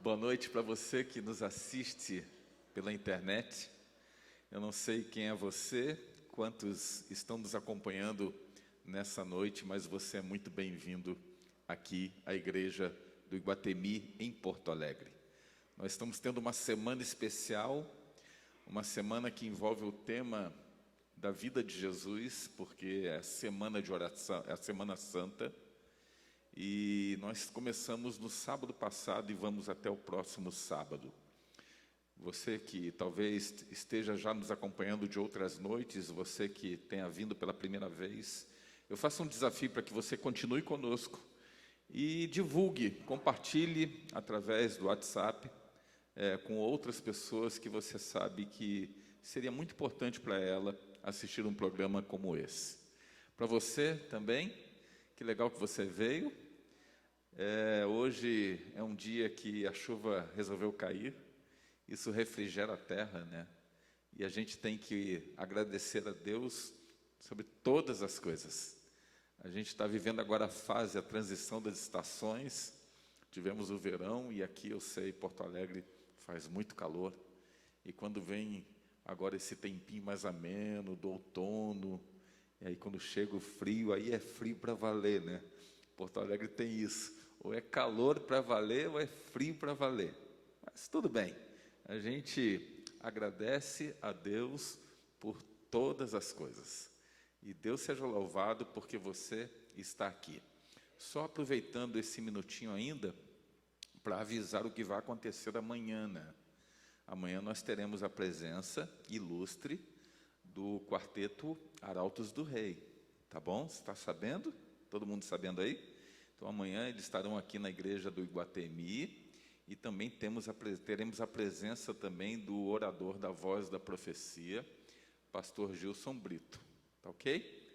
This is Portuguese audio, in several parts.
Boa noite para você que nos assiste pela internet. Eu não sei quem é você, quantos estão nos acompanhando nessa noite, mas você é muito bem-vindo aqui à Igreja do Iguatemi, em Porto Alegre. Nós estamos tendo uma semana especial, uma semana que envolve o tema da vida de Jesus, porque é a semana de oração, é a Semana Santa. E nós começamos no sábado passado e vamos até o próximo sábado. Você que talvez esteja já nos acompanhando de outras noites, você que tenha vindo pela primeira vez, eu faço um desafio para que você continue conosco e divulgue, compartilhe através do WhatsApp com outras pessoas que você sabe que seria muito importante para ela assistir um programa como esse. Para você também, que legal que você veio. Hoje é um dia que a chuva resolveu cair, isso refrigera a terra, né? E a gente tem que agradecer a Deus sobre todas as coisas. A gente está vivendo agora a transição das estações. Tivemos o verão e aqui eu sei, Porto Alegre faz muito calor. E quando vem agora esse tempinho mais ameno do outono, e aí quando chega o frio, aí é frio para valer, né? Porto Alegre tem isso. Ou é calor para valer, ou é frio para valer. Mas tudo bem. A gente agradece a Deus por todas as coisas. E Deus seja louvado porque você está aqui. Só aproveitando esse minutinho ainda, para avisar o que vai acontecer amanhã, né? Amanhã nós teremos a presença ilustre do quarteto Arautos do Rei. Tá bom? Você está sabendo? Todo mundo sabendo aí? Então, amanhã eles estarão aqui na Igreja do Iguatemi e também teremos a presença também do orador da Voz da Profecia, Pastor Gilson Brito. Tá ok?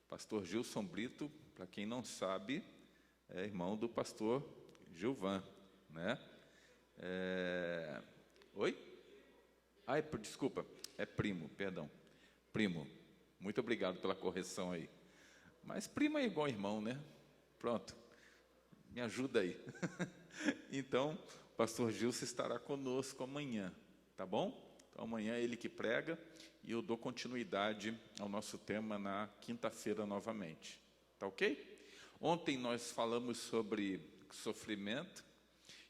Pastor Gilson Brito, para quem não sabe, é irmão do pastor Gilvan, né? Oi? Desculpa, é primo, perdão. Primo, muito obrigado pela correção aí. Mas primo é igual irmão, né? Pronto. Me ajuda aí. Então, o pastor Gilson estará conosco amanhã, tá bom? Então, amanhã é ele que prega e eu dou continuidade ao nosso tema na quinta-feira novamente, tá ok? Ontem nós falamos sobre sofrimento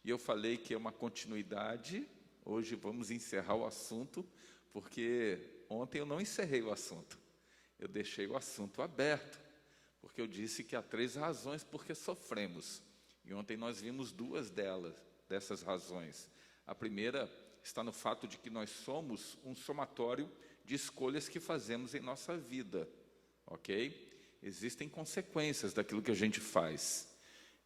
e eu falei que é uma continuidade. Hoje vamos encerrar o assunto, porque ontem eu não encerrei o assunto, eu deixei o assunto aberto, porque eu disse que há 3 razões por que sofremos. E ontem nós vimos 2 dessas razões. A primeira está no fato de que nós somos um somatório de escolhas que fazemos em nossa vida, ok? Existem consequências daquilo que a gente faz.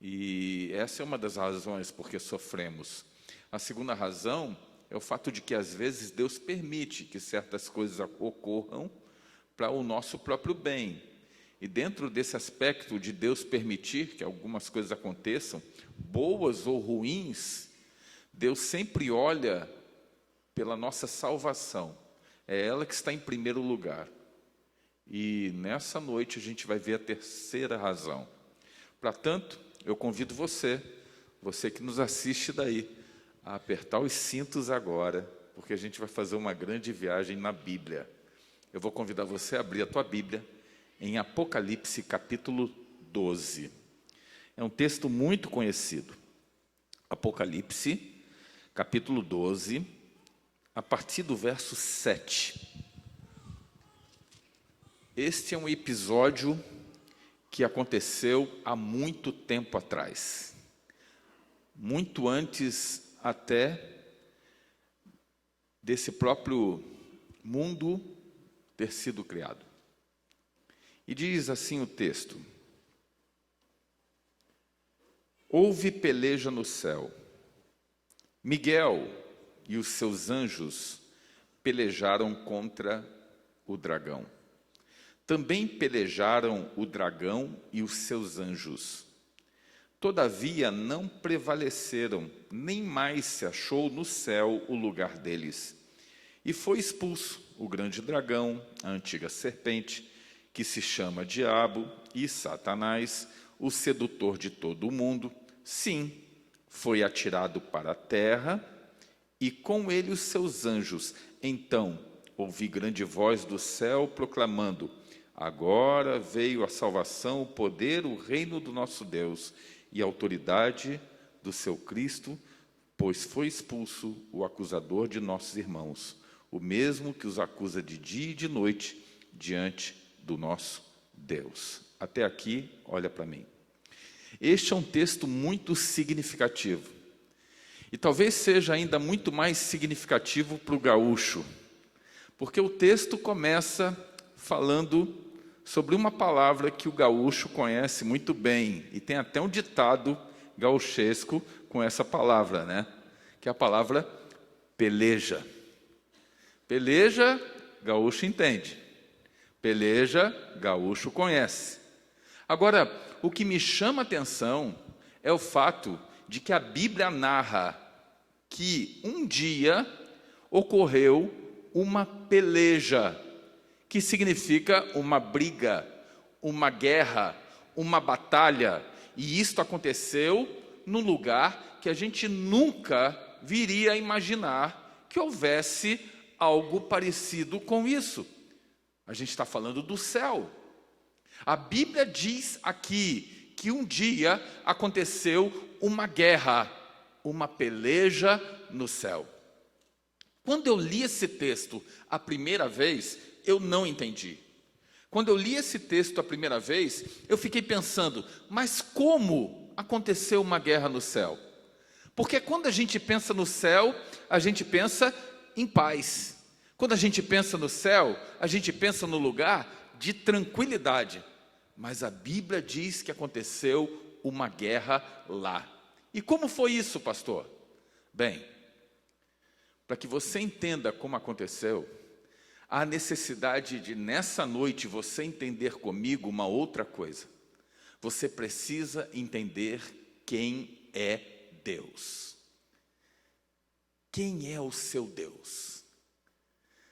E essa é uma das razões por que sofremos. A segunda razão é o fato de que, às vezes, Deus permite que certas coisas ocorram para o nosso próprio bem. E dentro desse aspecto de Deus permitir que algumas coisas aconteçam, boas ou ruins, Deus sempre olha pela nossa salvação. É ela que está em primeiro lugar. E nessa noite a gente vai ver a terceira razão. Portanto, eu convido você que nos assiste daí, a apertar os cintos agora, porque a gente vai fazer uma grande viagem na Bíblia. Eu vou convidar você a abrir a tua Bíblia em Apocalipse, capítulo 12. É um texto muito conhecido. Apocalipse, capítulo 12, a partir do verso 7. Este é um episódio que aconteceu há muito tempo atrás. Muito antes até desse próprio mundo ter sido criado. E diz assim o texto: houve peleja no céu. Miguel e os seus anjos pelejaram contra o dragão. Também pelejaram o dragão e os seus anjos. Todavia não prevaleceram, nem mais se achou no céu o lugar deles. E foi expulso o grande dragão, a antiga serpente, que se chama Diabo e Satanás, o sedutor de todo o mundo. Sim, foi atirado para a terra, e com ele os seus anjos. Então ouvi grande voz do céu proclamando: agora veio a salvação, o poder, o reino do nosso Deus e a autoridade do seu Cristo, pois foi expulso o acusador de nossos irmãos, o mesmo que os acusa de dia e de noite diante do nosso Deus. Até aqui, olha para mim. Este é um texto muito significativo. E talvez seja ainda muito mais significativo para o gaúcho, porque o texto começa falando sobre uma palavra que o gaúcho conhece muito bem, e tem até um ditado gauchesco com essa palavra, né? Que é a palavra peleja. Peleja, gaúcho entende. Peleja, gaúcho conhece. Agora, o que me chama a atenção é o fato de que a Bíblia narra que um dia ocorreu uma peleja, que significa uma briga, uma guerra, uma batalha. E isto aconteceu num lugar que a gente nunca viria a imaginar que houvesse algo parecido com isso. A gente está falando do céu. A Bíblia diz aqui que um dia aconteceu uma guerra, uma peleja no céu. Quando eu li esse texto a primeira vez, eu não entendi. Quando eu li esse texto a primeira vez, eu fiquei pensando, mas como aconteceu uma guerra no céu? Porque quando a gente pensa no céu, a gente pensa em paz. Quando a gente pensa no céu, a gente pensa no lugar de tranquilidade. Mas a Bíblia diz que aconteceu uma guerra lá. E como foi isso, pastor? Bem, para que você entenda como aconteceu, há necessidade de, nessa noite, você entender comigo uma outra coisa. Você precisa entender quem é Deus. Quem é o seu Deus?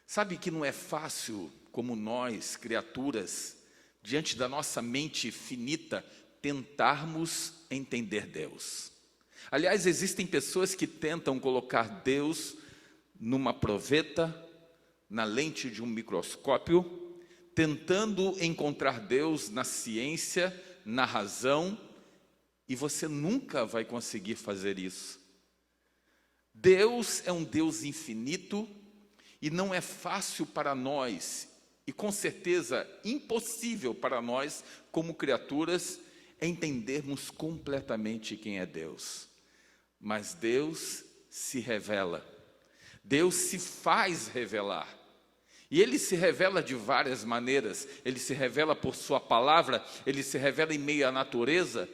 Sabe que não é fácil, como nós, criaturas, diante da nossa mente finita, tentarmos entender Deus. Aliás, existem pessoas que tentam colocar Deus numa proveta, na lente de um microscópio, tentando encontrar Deus na ciência, na razão, e você nunca vai conseguir fazer isso. Deus é um Deus infinito e não é fácil para nós, e com certeza impossível para nós, como criaturas, entendermos completamente quem é Deus. Mas Deus se revela, Deus se faz revelar. E Ele se revela de várias maneiras. Ele se revela por sua palavra, Ele se revela em meio à natureza,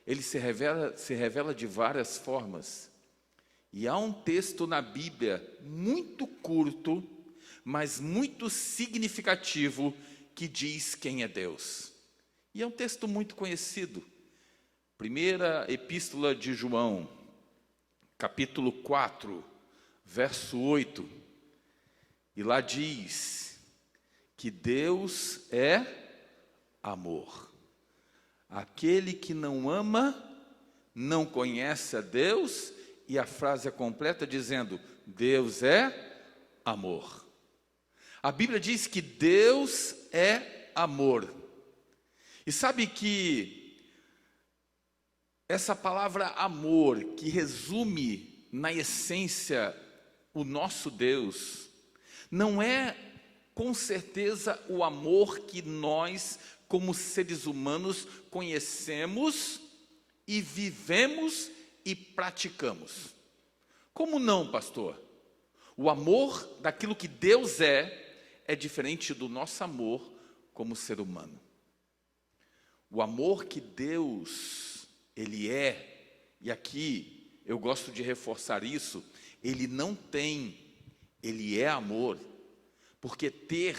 Ele se revela de várias formas. E há um texto na Bíblia, muito curto, mas muito significativo, que diz quem é Deus. E é um texto muito conhecido. Primeira Epístola de João, capítulo 4, verso 8. E lá diz que Deus é amor. Aquele que não ama, não conhece a Deus. E a frase é completa dizendo, Deus é amor. A Bíblia diz que Deus é amor. E sabe que essa palavra amor, que resume na essência o nosso Deus, não é com certeza o amor que nós, como seres humanos, conhecemos e vivemos e praticamos. Como não, pastor? O amor daquilo que Deus é diferente do nosso amor como ser humano. O amor que Deus, Ele é, e aqui eu gosto de reforçar isso, Ele não tem, Ele é amor, porque ter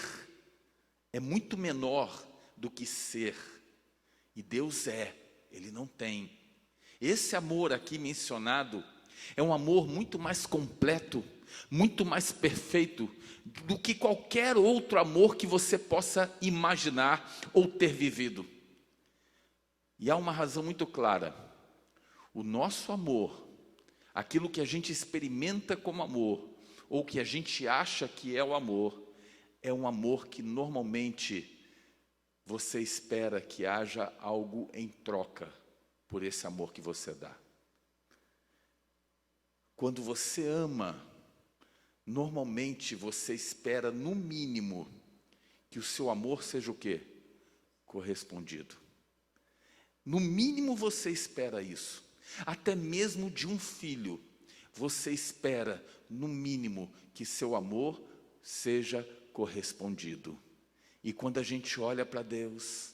é muito menor do que ser, e Deus é, Ele não tem. Esse amor aqui mencionado é um amor muito mais completo, muito mais perfeito do que qualquer outro amor que você possa imaginar ou ter vivido. E há uma razão muito clara: o nosso amor aquilo que a gente experimenta como amor, ou que a gente acha que é o amor, é um amor que normalmente você espera que haja algo em troca por esse amor que você dá. Quando você ama, normalmente você espera, no mínimo, que o seu amor seja o quê? Correspondido. No mínimo você espera isso. Até mesmo de um filho, você espera, no mínimo, que seu amor seja correspondido. E quando a gente olha para Deus,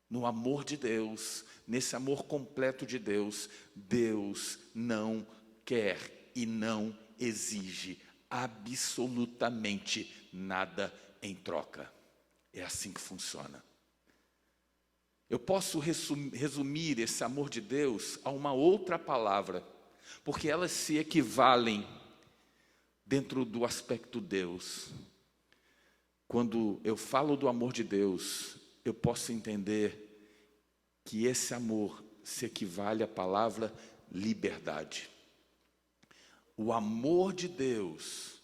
no amor de Deus, nesse amor completo de Deus, Deus não quer e não exige absolutamente nada em troca. É assim que funciona. Eu posso resumir esse amor de Deus a uma outra palavra, porque elas se equivalem dentro do aspecto Deus. Quando eu falo do amor de Deus, eu posso entender que esse amor se equivale à palavra liberdade. O amor de Deus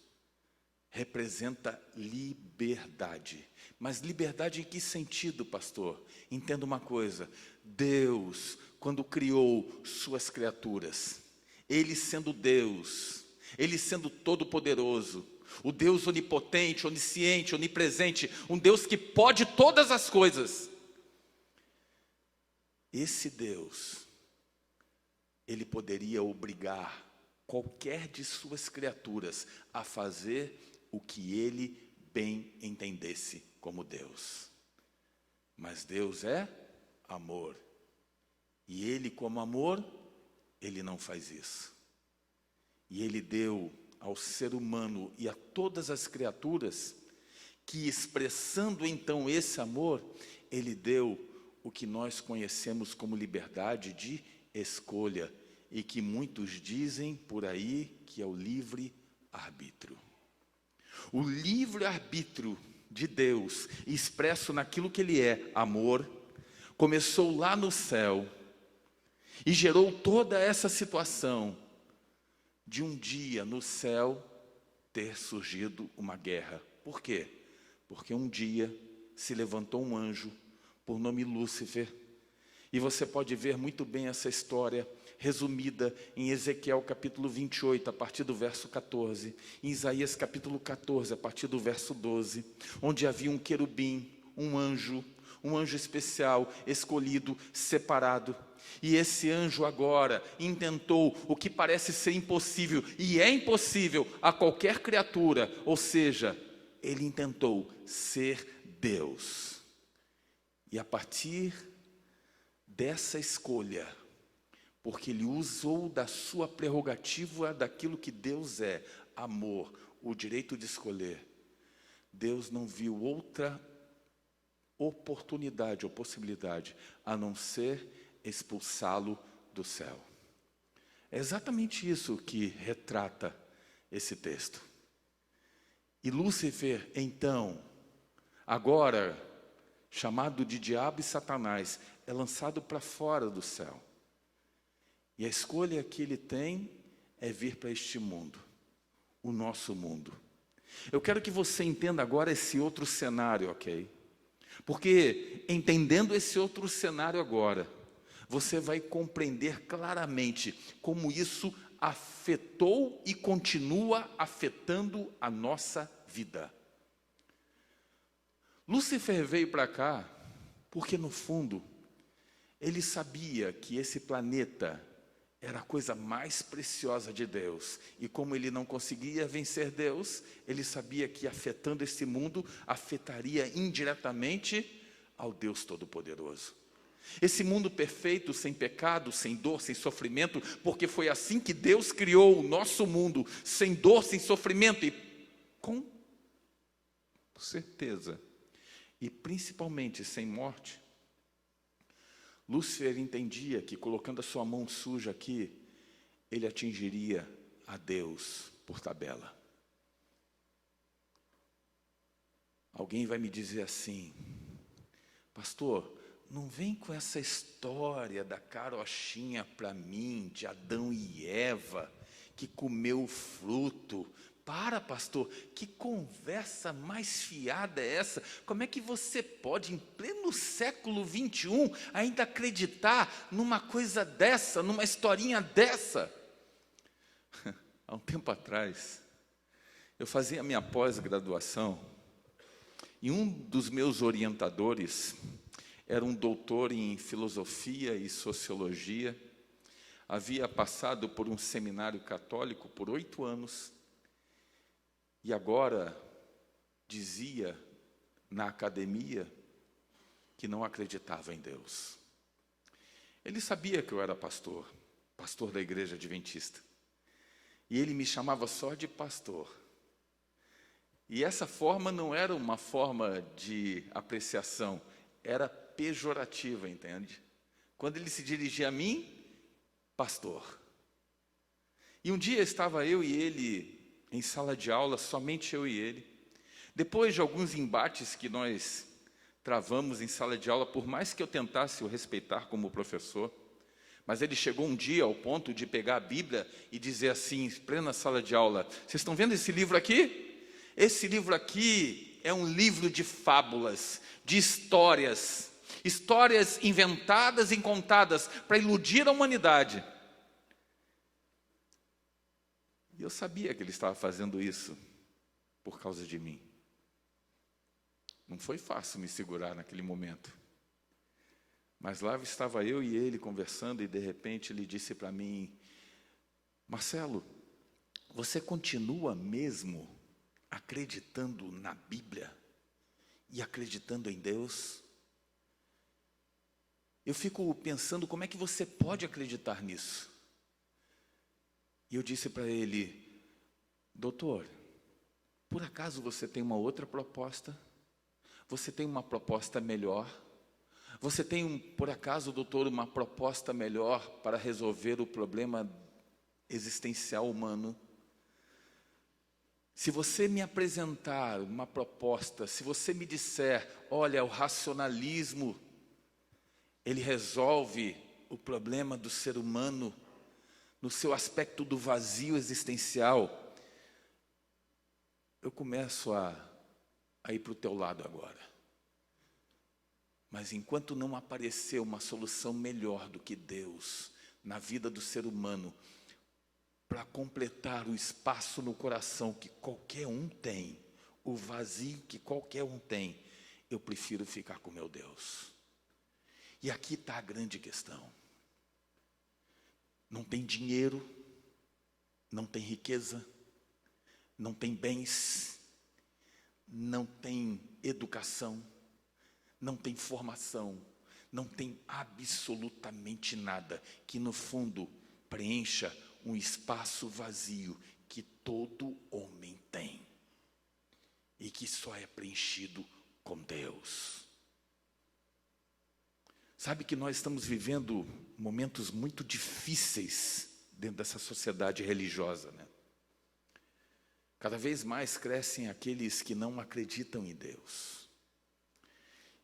representa liberdade. Mas liberdade em que sentido, pastor? Entenda uma coisa, Deus, quando criou suas criaturas, Ele sendo Deus, Ele sendo todo-poderoso, o Deus onipotente, onisciente, onipresente, um Deus que pode todas as coisas. Esse Deus, Ele poderia obrigar qualquer de suas criaturas a fazer o que Ele bem entendesse como Deus. Mas Deus é amor. E Ele, como amor, Ele não faz isso. E Ele deu ao ser humano e a todas as criaturas, que expressando então esse amor, Ele deu o que nós conhecemos como liberdade de escolha, e que muitos dizem por aí que é o livre-arbítrio. O livre-arbítrio de Deus, expresso naquilo que Ele é, amor, começou lá no céu e gerou toda essa situação de um dia no céu ter surgido uma guerra. Por quê? Porque um dia se levantou um anjo por nome Lúcifer, e você pode ver muito bem essa história resumida em Ezequiel capítulo 28, a partir do verso 14, em Isaías capítulo 14, a partir do verso 12, onde havia um querubim, um anjo especial, escolhido, separado. E esse anjo agora intentou o que parece ser impossível, e é impossível a qualquer criatura, ou seja, ele intentou ser Deus. E a partir dessa escolha, porque ele usou da sua prerrogativa, daquilo que Deus é, amor, o direito de escolher, Deus não viu outra oportunidade ou possibilidade a não ser expulsá-lo do céu. É exatamente isso que retrata esse texto. E Lúcifer, então, agora chamado de diabo e Satanás, é lançado para fora do céu. E a escolha que ele tem é vir para este mundo, o nosso mundo. Eu quero que você entenda agora esse outro cenário, ok? Porque entendendo esse outro cenário agora, você vai compreender claramente como isso afetou e continua afetando a nossa vida. Lúcifer veio para cá porque, no fundo, ele sabia que esse planeta era a coisa mais preciosa de Deus. E como ele não conseguia vencer Deus, ele sabia que afetando esse mundo, afetaria indiretamente ao Deus Todo-Poderoso. Esse mundo perfeito, sem pecado, sem dor, sem sofrimento, porque foi assim que Deus criou o nosso mundo, sem dor, sem sofrimento e com certeza, e principalmente sem morte. Lúcifer entendia que colocando a sua mão suja aqui, ele atingiria a Deus por tabela. Alguém vai me dizer assim: pastor, não vem com essa história da carochinha para mim, de Adão e Eva, que comeu o fruto. Para, pastor, que conversa mais fiada é essa? Como é que você pode, em pleno século 21, ainda acreditar numa coisa dessa, numa historinha dessa? Há um tempo atrás, eu fazia minha pós-graduação, e um dos meus orientadores era um doutor em filosofia e sociologia, havia passado por um seminário católico por 8 anos, e agora dizia na academia que não acreditava em Deus. Ele sabia que eu era pastor da igreja adventista, e ele me chamava só de pastor. E essa forma não era uma forma de apreciação, era pejorativa, entende? Quando ele se dirigia a mim, pastor. E um dia estava eu e ele em sala de aula, somente eu e ele. Depois de alguns embates que nós travamos em sala de aula, por mais que eu tentasse o respeitar como professor, mas ele chegou um dia ao ponto de pegar a Bíblia e dizer assim, em plena sala de aula: vocês estão vendo esse livro aqui? Esse livro aqui é um livro de fábulas, de histórias inventadas e contadas para iludir a humanidade. E eu sabia que ele estava fazendo isso por causa de mim. Não foi fácil me segurar naquele momento. Mas lá estava eu e ele conversando, e de repente ele disse para mim: Marcelo, você continua mesmo acreditando na Bíblia e acreditando em Deus? Eu fico pensando, como é que você pode acreditar nisso? E eu disse para ele: doutor, por acaso você tem uma outra proposta? Você tem uma proposta melhor? Você tem, por acaso, doutor, uma proposta melhor para resolver o problema existencial humano? Se você me apresentar uma proposta, se você me disser: olha, o racionalismo, ele resolve o problema do ser humano no seu aspecto do vazio existencial, eu começo a ir para o teu lado agora. Mas enquanto não aparecer uma solução melhor do que Deus na vida do ser humano, para completar o espaço no coração que qualquer um tem, o vazio que qualquer um tem, eu prefiro ficar com meu Deus. E aqui está a grande questão. Não tem dinheiro, não tem riqueza, não tem bens, não tem educação, não tem formação, não tem absolutamente nada que no fundo preencha um espaço vazio que todo homem tem e que só é preenchido com Deus. Sabe que nós estamos vivendo momentos muito difíceis dentro dessa sociedade religiosa, né? Cada vez mais crescem aqueles que não acreditam em Deus.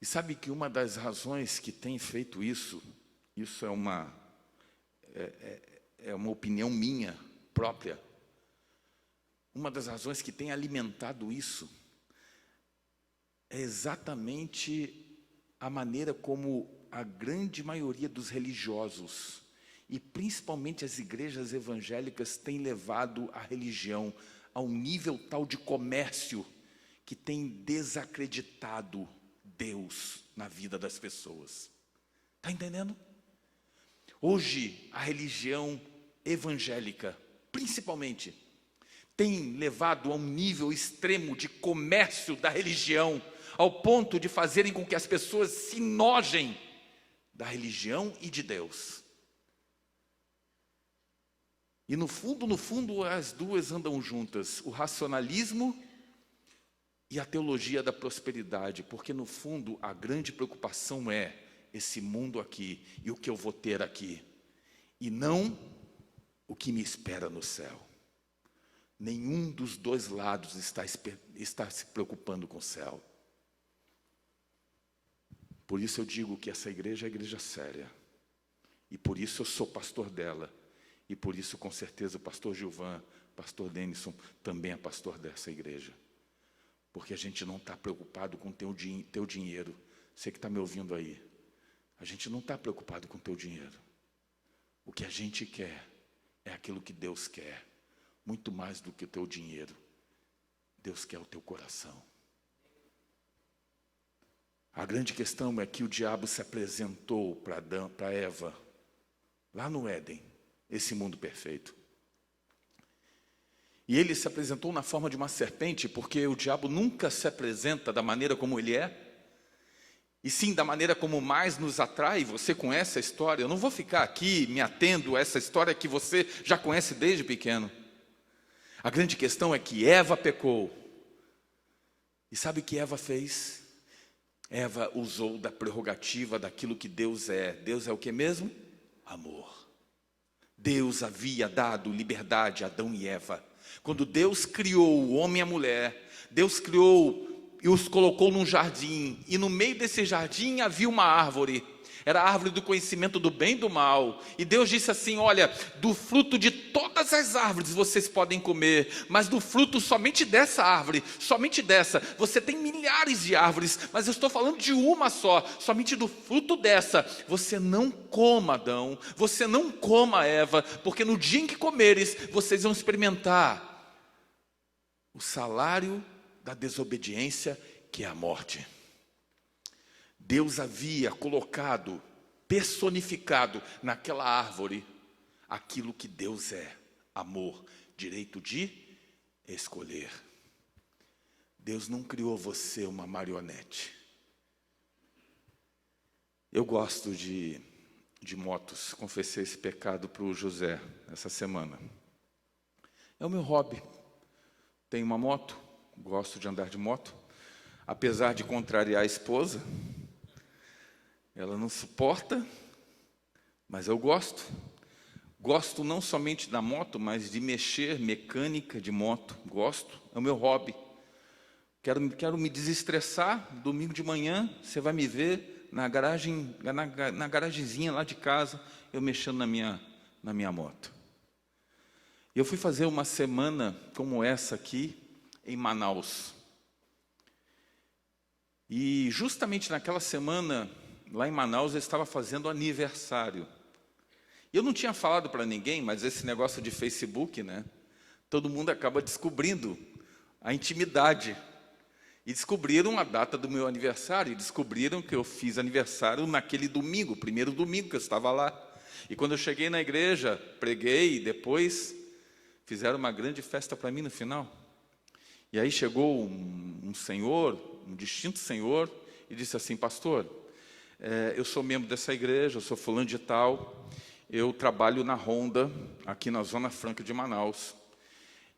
E sabe que uma das razões que tem feito isso é uma opinião minha própria, uma das razões que tem alimentado isso é exatamente a maneira como a grande maioria dos religiosos, e principalmente as igrejas evangélicas, têm levado a religião a um nível tal de comércio que tem desacreditado Deus na vida das pessoas. Está entendendo? Hoje, a religião evangélica, principalmente, tem levado a um nível extremo de comércio da religião, ao ponto de fazerem com que as pessoas se nojem da religião e de Deus. E no fundo, as duas andam juntas, o racionalismo e a teologia da prosperidade, porque no fundo a grande preocupação é esse mundo aqui e o que eu vou ter aqui, e não o que me espera no céu. Nenhum dos dois lados está se preocupando com o céu. Por isso eu digo que essa igreja é a igreja séria. E por isso eu sou pastor dela. E por isso, com certeza, o pastor Gilvan, pastor Denison, também é pastor dessa igreja. Porque a gente não está preocupado com teu dinheiro. Você que está me ouvindo aí. A gente não está preocupado com teu dinheiro. O que a gente quer é aquilo que Deus quer. Muito mais do que o teu dinheiro. Deus quer o teu coração. A grande questão é que o diabo se apresentou para Eva, lá no Éden, esse mundo perfeito. E ele se apresentou na forma de uma serpente, porque o diabo nunca se apresenta da maneira como ele é, e sim da maneira como mais nos atrai. Você conhece a história, eu não vou ficar aqui me atendo a essa história que você já conhece desde pequeno. A grande questão é que Eva pecou. E sabe o que Eva fez? Eva usou da prerrogativa daquilo que Deus é. Deus é o que mesmo? Amor. Deus havia dado liberdade a Adão e Eva. Quando Deus criou o homem e a mulher, Deus criou e os colocou num jardim. E no meio desse jardim havia uma árvore. Era a árvore do conhecimento do bem e do mal. E Deus disse assim, olha, do fruto de todas as árvores vocês podem comer, mas do fruto somente dessa árvore, somente dessa. Você tem milhares de árvores, mas eu estou falando de uma só. Somente do fruto dessa. Você não coma, Adão. Você não coma, Eva, porque no dia em que comeres, vocês vão experimentar o salário da desobediência, que é a morte. Deus havia colocado, personificado naquela árvore, aquilo que Deus é, amor, direito de escolher. Deus não criou você uma marionete. Eu gosto de motos, confessei esse pecado para o José essa semana. É o meu hobby. Tenho uma moto, gosto de andar de moto, apesar de contrariar a esposa. Ela não suporta, mas eu gosto. Gosto não somente da moto, mas de mexer, mecânica de moto. Gosto, é o meu hobby. Quero me desestressar. Domingo de manhã, você vai me ver na garagenzinha lá de casa, eu mexendo na minha moto. Eu fui fazer uma semana como essa aqui, em Manaus. E justamente naquela semana, lá em Manaus, eu estava fazendo aniversário. Eu não tinha falado para ninguém, mas esse negócio de Facebook, né? Todo mundo acaba descobrindo a intimidade. E descobriram a data do meu aniversário, e descobriram que eu fiz aniversário naquele domingo, primeiro domingo que eu estava lá. E quando eu cheguei na igreja, preguei, e depois fizeram uma grande festa para mim no final. E aí chegou um senhor, um distinto senhor, e disse assim, pastor, eu sou membro dessa igreja, eu sou fulano de tal, eu trabalho na Honda, aqui na Zona Franca de Manaus,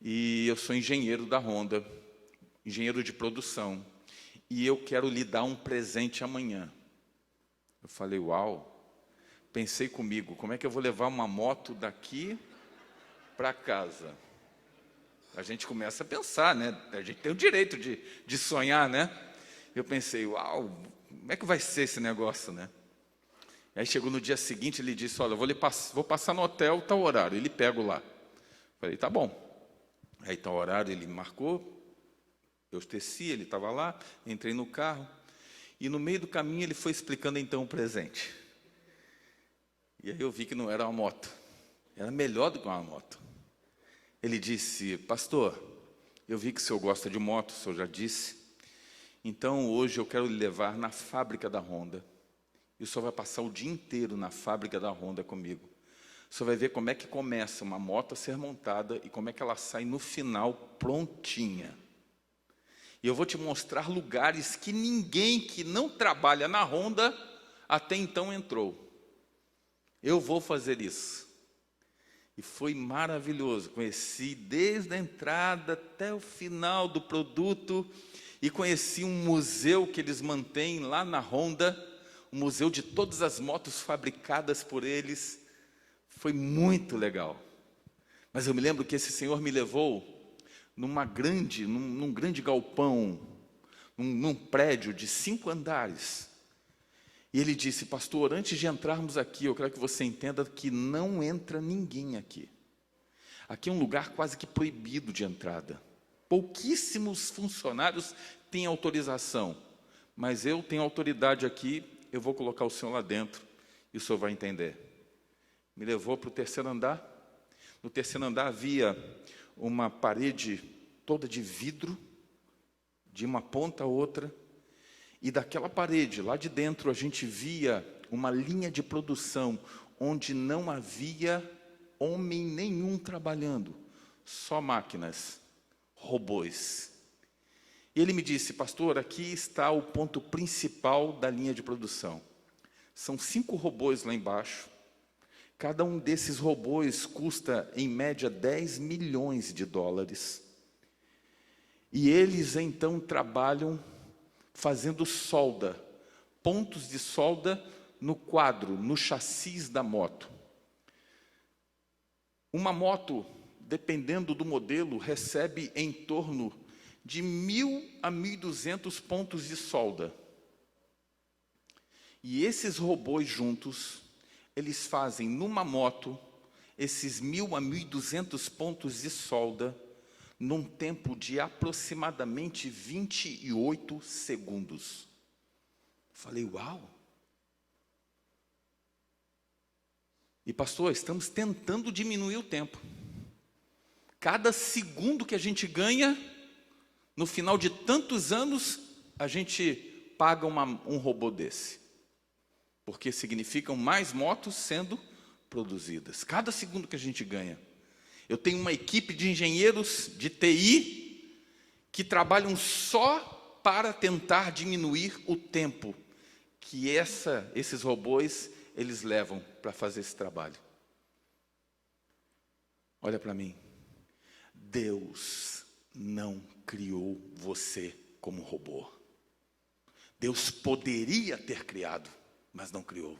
e eu sou engenheiro da Honda, engenheiro de produção, e eu quero lhe dar um presente amanhã. Eu falei, uau, pensei comigo, como é que eu vou levar uma moto daqui para casa? A gente começa a pensar, né? A gente tem o direito de sonhar, né? Eu pensei, uau, como é que vai ser esse negócio, né? Aí chegou no dia seguinte, ele disse, olha, vou passar no hotel, tal horário, ele pega lá. Falei, tá bom. Aí tal horário ele marcou, eu desci, ele estava lá, entrei no carro, e no meio do caminho ele foi explicando então o presente. E aí eu vi que não era uma moto, era melhor do que uma moto. Ele disse, pastor, eu vi que o senhor gosta de moto, o senhor já disse, então hoje eu quero lhe levar na fábrica da Honda. E o senhor vai passar o dia inteiro na fábrica da Honda comigo. O senhor vai ver como é que começa uma moto a ser montada e como é que ela sai no final prontinha. E eu vou te mostrar lugares que ninguém que não trabalha na Honda até então entrou. Eu vou fazer isso. E foi maravilhoso. Conheci desde a entrada até o final do produto e conheci um museu que eles mantêm lá na Honda, um museu de todas as motos fabricadas por eles. Foi muito legal. Mas eu me lembro que esse senhor me levou num grande galpão, num prédio de 5 andares. E ele disse: pastor, antes de entrarmos aqui, eu quero que você entenda que não entra ninguém aqui. Aqui é um lugar quase que proibido de entrada. Pouquíssimos funcionários têm autorização, mas eu tenho autoridade aqui, eu vou colocar o senhor lá dentro e o senhor vai entender. Me levou para o terceiro andar. No terceiro andar havia uma parede toda de vidro, de uma ponta a outra, e daquela parede, lá de dentro, a gente via uma linha de produção, onde não havia homem nenhum trabalhando, só máquinas, robôs. E ele me disse: pastor, aqui está o ponto principal da linha de produção. São 5 robôs lá embaixo. Cada um desses robôs custa, em média, 10 milhões de dólares. E eles, então, trabalham fazendo solda, pontos de solda no quadro, no chassis da moto. Uma moto, dependendo do modelo, recebe em torno de 1.000 a 1.200 pontos de solda. E esses robôs juntos, eles fazem numa moto esses 1.000 a 1.200 pontos de solda num tempo de aproximadamente 28 segundos. Falei: uau! E pastor, estamos tentando diminuir o tempo. Cada segundo que a gente ganha, no final de tantos anos, a gente paga um robô desse. Porque significam mais motos sendo produzidas. Cada segundo que a gente ganha. Eu tenho uma equipe de engenheiros de TI que trabalham só para tentar diminuir o tempo que esses robôs eles levam para fazer esse trabalho. Olha para mim. Deus não criou você como robô. Deus poderia ter criado, mas não criou.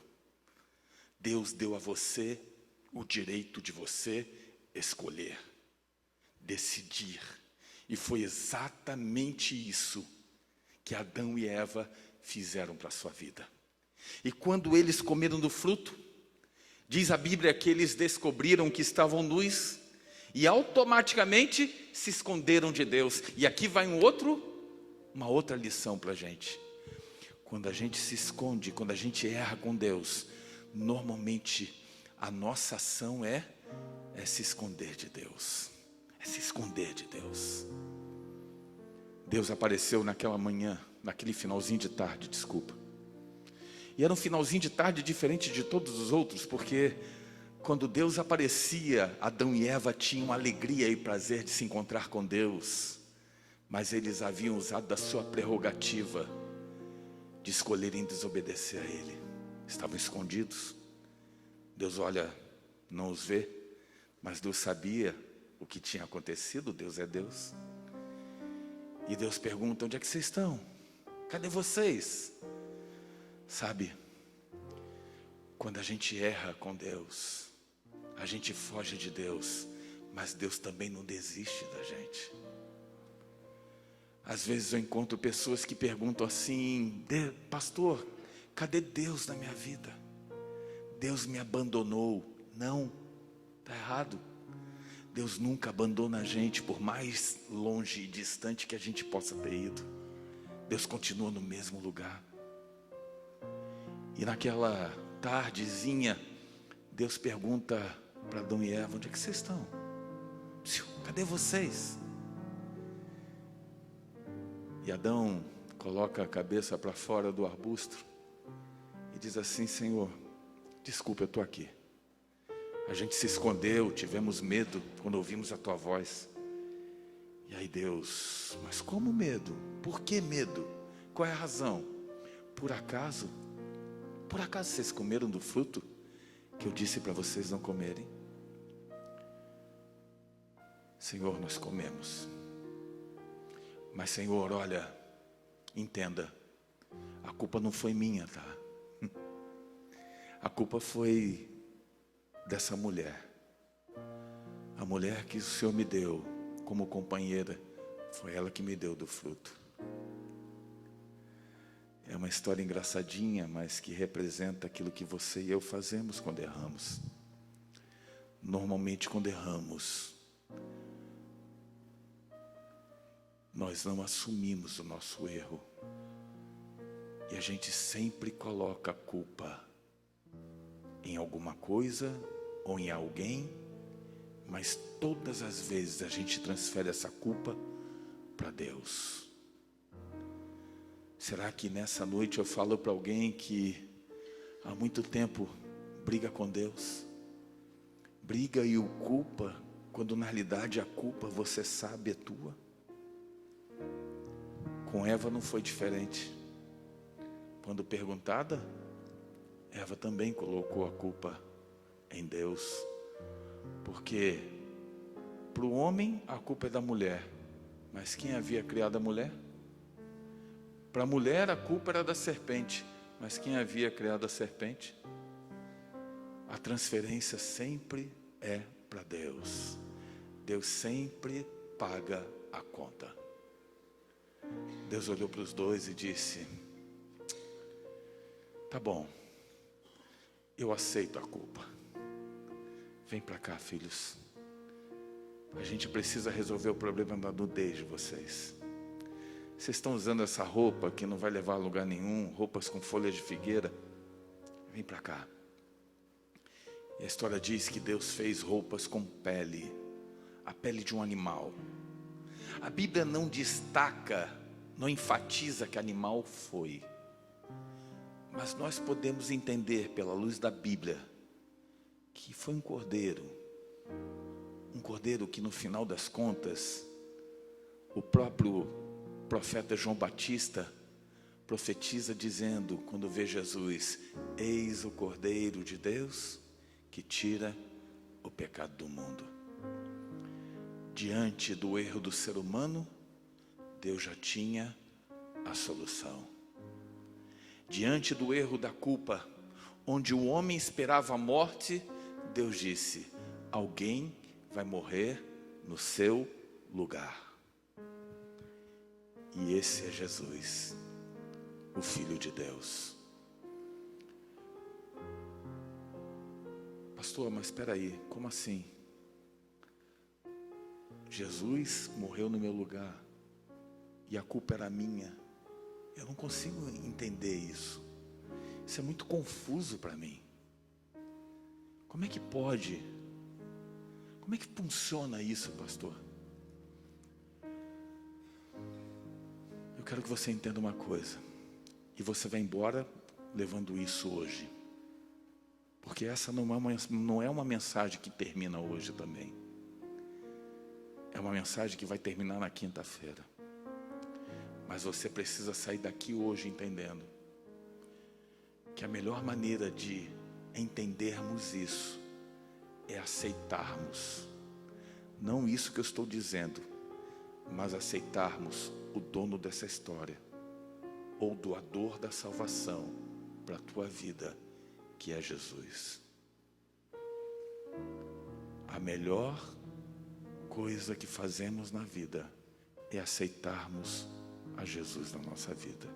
Deus deu a você o direito de você escolher, decidir. E foi exatamente isso que Adão e Eva fizeram para a sua vida. E quando eles comeram do fruto, diz a Bíblia que eles descobriram que estavam nus e automaticamente se esconderam de Deus. E aqui vai uma outra lição para a gente. Quando a gente se esconde, quando a gente erra com Deus, normalmente a nossa ação é se esconder de Deus. É se esconder de Deus. Deus apareceu naquela manhã, naquele finalzinho de tarde, desculpa. E era um finalzinho de tarde diferente de todos os outros, porque quando Deus aparecia, Adão e Eva tinham alegria e prazer de se encontrar com Deus, mas eles haviam usado da sua prerrogativa de escolherem desobedecer a Ele. Estavam escondidos. Deus olha, não os vê, mas Deus sabia o que tinha acontecido. Deus é Deus. E Deus pergunta: onde é que vocês estão? Cadê vocês? Sabe, quando a gente erra com Deus, a gente foge de Deus, mas Deus também não desiste da gente. Às vezes eu encontro pessoas que perguntam assim: pastor, cadê Deus na minha vida? Deus me abandonou. Não, está errado. Deus nunca abandona a gente, por mais longe e distante que a gente possa ter ido. Deus continua no mesmo lugar. E naquela tardezinha, Deus pergunta para Adão e Eva: onde é que vocês estão? Cadê vocês? E Adão coloca a cabeça para fora do arbusto e diz assim: Senhor, desculpa, eu estou aqui. A gente se escondeu, tivemos medo quando ouvimos a tua voz. E aí Deus: mas como medo? Por que medo? Qual é a razão? Por acaso vocês comeram do fruto que eu disse para vocês não comerem? Senhor, nós comemos. Mas Senhor, olha, entenda, a culpa não foi minha, tá? A culpa foi dessa mulher. A mulher que o Senhor me deu como companheira, foi ela que me deu do fruto. É uma história engraçadinha, mas que representa aquilo que você e eu fazemos quando erramos. Normalmente, quando erramos, nós não assumimos o nosso erro. E a gente sempre coloca a culpa em alguma coisa ou em alguém, mas todas as vezes a gente transfere essa culpa para Deus. Será que nessa noite eu falo para alguém que há muito tempo briga com Deus? Briga e o culpa, quando na realidade a culpa, você sabe, é tua? Com Eva não foi diferente. Quando perguntada, Eva também colocou a culpa em Deus. Porque para o homem a culpa é da mulher. Mas quem havia criado a mulher? Para a mulher a culpa era da serpente. Mas quem havia criado a serpente? A transferência sempre é para Deus. Deus sempre paga a conta. Deus olhou para os dois e disse: tá bom, eu aceito a culpa. Vem para cá, filhos. A gente precisa resolver o problema da nudez de vocês. Vocês estão usando essa roupa que não vai levar a lugar nenhum, roupas com folhas de figueira. Vem para cá. E a história diz que Deus fez roupas com pele, a pele de um animal. A Bíblia não destaca, não enfatiza que animal foi. Mas nós podemos entender pela luz da Bíblia que foi um cordeiro que no final das contas, o próprio profeta João Batista profetiza dizendo, quando vê Jesus: eis o Cordeiro de Deus que tira o pecado do mundo. Diante do erro do ser humano, Deus já tinha a solução. Diante do erro da culpa, onde o homem esperava a morte, Deus disse: alguém vai morrer no seu lugar. E esse é Jesus, o Filho de Deus. Pastor, mas espera aí, como assim? Jesus morreu no meu lugar e a culpa era minha. Eu não consigo entender isso. Isso é muito confuso para mim. Como é que pode? Como é que funciona isso, pastor? Eu quero que você entenda uma coisa. E você vai embora levando isso hoje. Porque essa não é uma mensagem que termina hoje também. É uma mensagem que vai terminar na quinta-feira. Mas você precisa sair daqui hoje entendendo que a melhor maneira de entendermos isso é aceitarmos. Não isso que eu estou dizendo, mas aceitarmos o dono dessa história, ou doador da salvação para a tua vida, que é Jesus. A melhor coisa que fazemos na vida é aceitarmos a Jesus na nossa vida.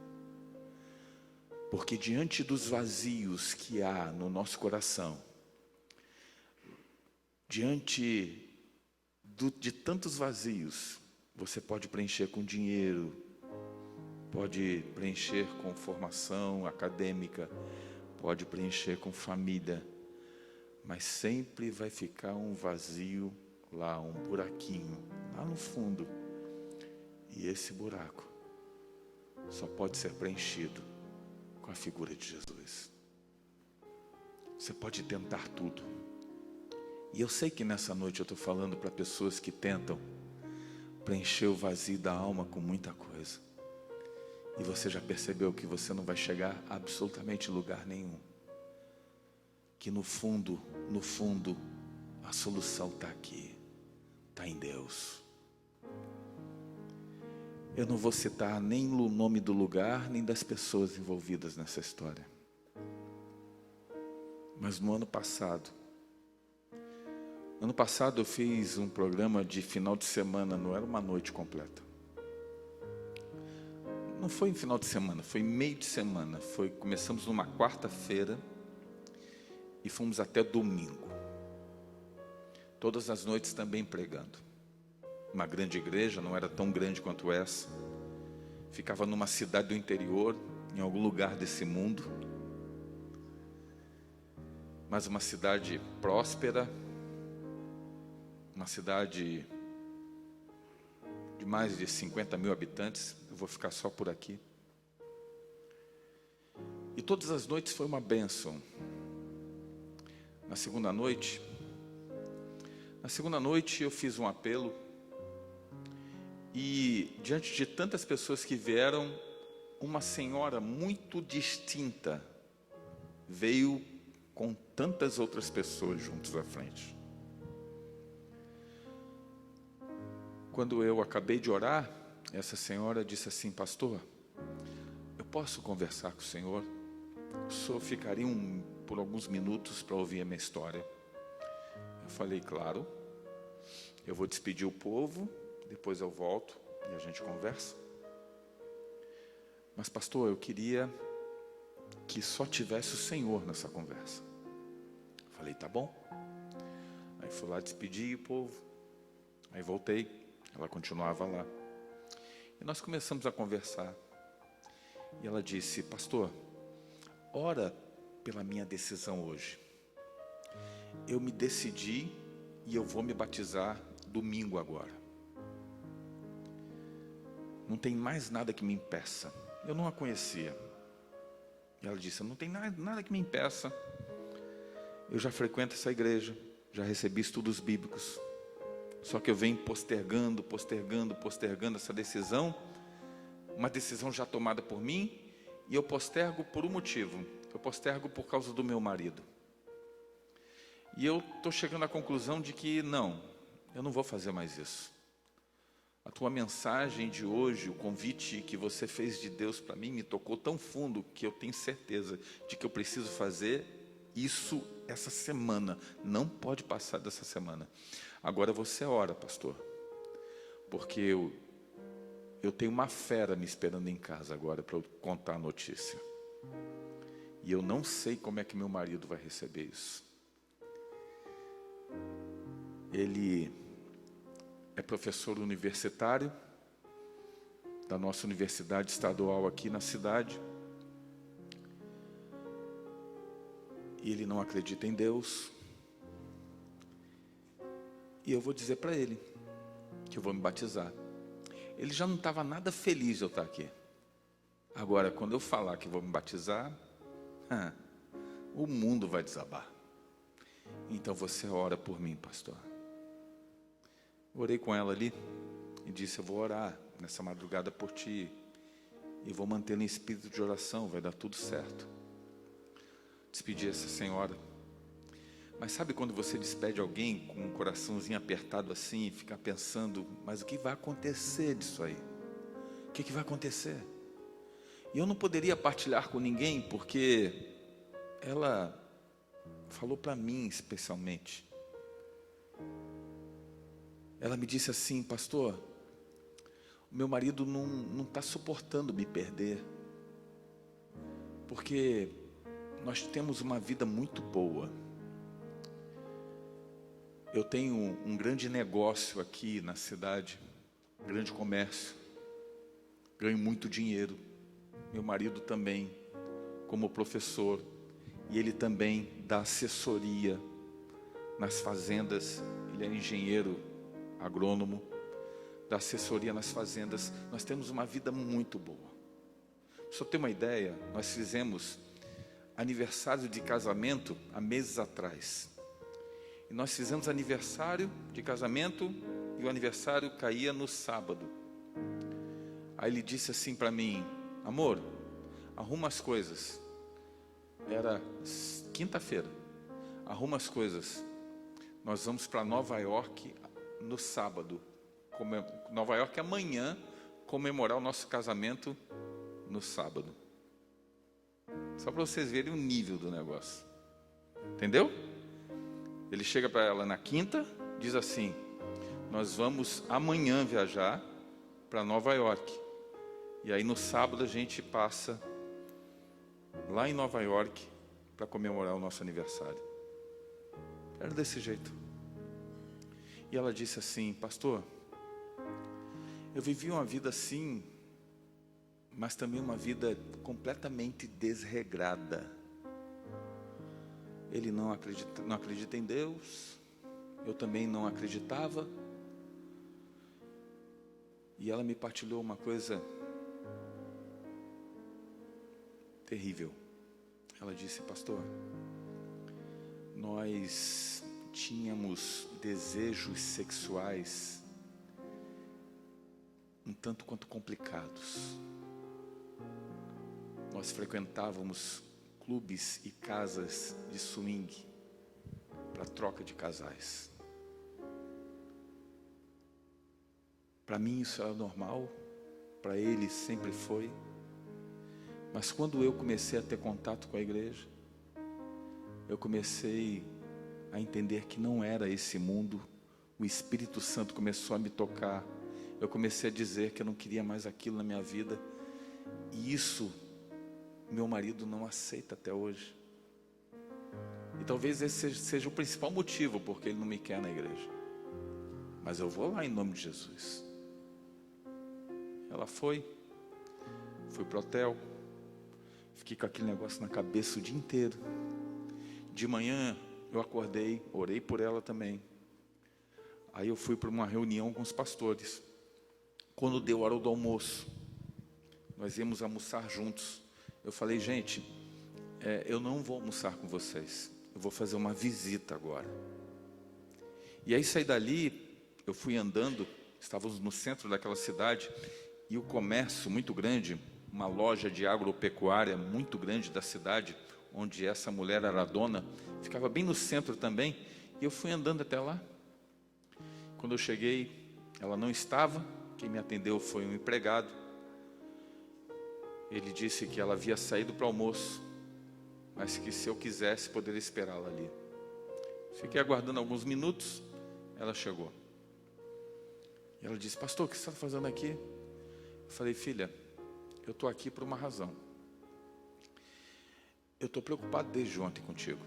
Porque diante dos vazios que há no nosso coração, diante de tantos vazios, você pode preencher com dinheiro, pode preencher com formação acadêmica, pode preencher com família, mas sempre vai ficar um vazio lá, um buraquinho, lá no fundo. E esse buraco só pode ser preenchido com a figura de Jesus. Você pode tentar tudo. E eu sei que nessa noite eu estou falando para pessoas que tentam preencher o vazio da alma com muita coisa. E você já percebeu que você não vai chegar a absolutamente lugar nenhum. Que no fundo, a solução está aqui. Está em Deus. Eu não vou citar nem o nome do lugar, nem das pessoas envolvidas nessa história. Mas no ano passado eu fiz um programa de final de semana, não era uma noite completa. Não foi em final de semana, foi meio de semana. Começamos numa quarta-feira e fomos até domingo. Todas as noites também pregando. Uma grande igreja, não era tão grande quanto essa. Ficava numa cidade do interior, em algum lugar desse mundo. Mas uma cidade próspera, uma cidade de mais de 50 mil habitantes. Eu vou ficar só por aqui. E todas as noites foi uma bênção. Na segunda noite eu fiz um apelo. E diante de tantas pessoas que vieram, uma senhora muito distinta veio com tantas outras pessoas juntos à frente. Quando eu acabei de orar, essa senhora disse assim: pastor, eu posso conversar com o senhor? O senhor ficaria por alguns minutos para ouvir a minha história? Eu falei: claro, eu vou despedir o povo, depois eu volto e a gente conversa. Mas pastor, eu queria que só tivesse o Senhor nessa conversa. Eu falei: tá bom. Aí fui lá despedir o povo. Aí voltei, ela continuava lá. E nós começamos a conversar. E ela disse: pastor, ora pela minha decisão hoje. Eu me decidi e eu vou me batizar domingo agora. Não tem mais nada que me impeça. Eu não a conhecia. E ela disse: não tem nada que me impeça. Eu já frequento essa igreja, já recebi estudos bíblicos. Só que eu venho postergando essa decisão. Uma decisão já tomada por mim. E eu postergo por um motivo. Eu postergo por causa do meu marido. E eu estou chegando à conclusão de que não, eu não vou fazer mais isso. A tua mensagem de hoje, o convite que você fez de Deus para mim, me tocou tão fundo que eu tenho certeza de que eu preciso fazer isso essa semana. Não pode passar dessa semana. Agora você ora, pastor, porque eu tenho uma fera me esperando em casa agora para eu contar a notícia. E eu não sei como é que meu marido vai receber isso. Ele é professor universitário da nossa universidade estadual aqui na cidade. E ele não acredita em Deus. E eu vou dizer para ele que eu vou me batizar. Ele já não estava nada feliz de eu estar aqui. Agora, quando eu falar que vou me batizar, o mundo vai desabar. Então você ora por mim, pastor. Orei com ela ali e disse: eu vou orar nessa madrugada por ti. E vou mantê-la em espírito de oração, vai dar tudo certo. Despedi essa senhora. Mas sabe quando você despede alguém com um coraçãozinho apertado assim, e fica pensando: mas o que vai acontecer disso aí? O que vai acontecer? E eu não poderia partilhar com ninguém, porque ela falou para mim especialmente. Ela me disse assim: pastor, o meu marido não está suportando me perder, porque nós temos uma vida muito boa. Eu tenho um grande negócio aqui na cidade, grande comércio, ganho muito dinheiro. Meu marido também, como professor, e ele também dá assessoria nas fazendas. Ele é engenheiro agrônomo, dá assessoria nas fazendas. Nós temos uma vida muito boa. Só ter uma ideia, nós fizemos aniversário de casamento há meses atrás. E nós fizemos aniversário de casamento e o aniversário caía no sábado. Aí ele disse assim para mim: amor, arruma as coisas. Era quinta-feira. Arruma as coisas. Nós vamos para Nova York no sábado. Nova York amanhã, comemorar o nosso casamento no sábado. Só para vocês verem o nível do negócio. Entendeu? Ele chega para ela na quinta, diz assim: nós vamos amanhã viajar para Nova York. E aí no sábado a gente passa lá em Nova York para comemorar o nosso aniversário. Era desse jeito. E ela disse assim: pastor, eu vivi uma vida assim, mas também uma vida completamente desregrada. Ele não acredita em Deus, eu também não acreditava. E ela me partilhou uma coisa terrível. Ela disse: pastor, nós tínhamos desejos sexuais um tanto quanto complicados. Nós frequentávamos clubes e casas de swing para troca de casais. Para mim isso era normal, para ele sempre foi. Mas quando eu comecei a ter contato com a igreja, eu comecei a entender que não era esse mundo. O Espírito Santo começou a me tocar. Eu comecei a dizer que eu não queria mais aquilo na minha vida. E isso, meu marido não aceita até hoje. E talvez esse seja o principal motivo porque ele não me quer na igreja. Mas eu vou lá em nome de Jesus. Ela fui pro hotel, fiquei com aquele negócio na cabeça o dia inteiro. De manhã eu acordei, orei por ela também. Aí eu fui para uma reunião com os pastores. Quando deu a hora do almoço, nós íamos almoçar juntos. Eu falei: gente, eu não vou almoçar com vocês, eu vou fazer uma visita agora. E aí saí dali, eu fui andando, estávamos no centro daquela cidade, e o comércio muito grande, uma loja de agropecuária muito grande da cidade, onde essa mulher era dona, ficava bem no centro também, e eu fui andando até lá. Quando eu cheguei, ela não estava, quem me atendeu foi um empregado. Ele disse que ela havia saído para o almoço, mas que se eu quisesse, poderia esperá-la ali. Fiquei aguardando alguns minutos, ela chegou. E ela disse: pastor, o que você está fazendo aqui? Eu falei: filha, eu estou aqui por uma razão. Eu estou preocupado desde ontem contigo.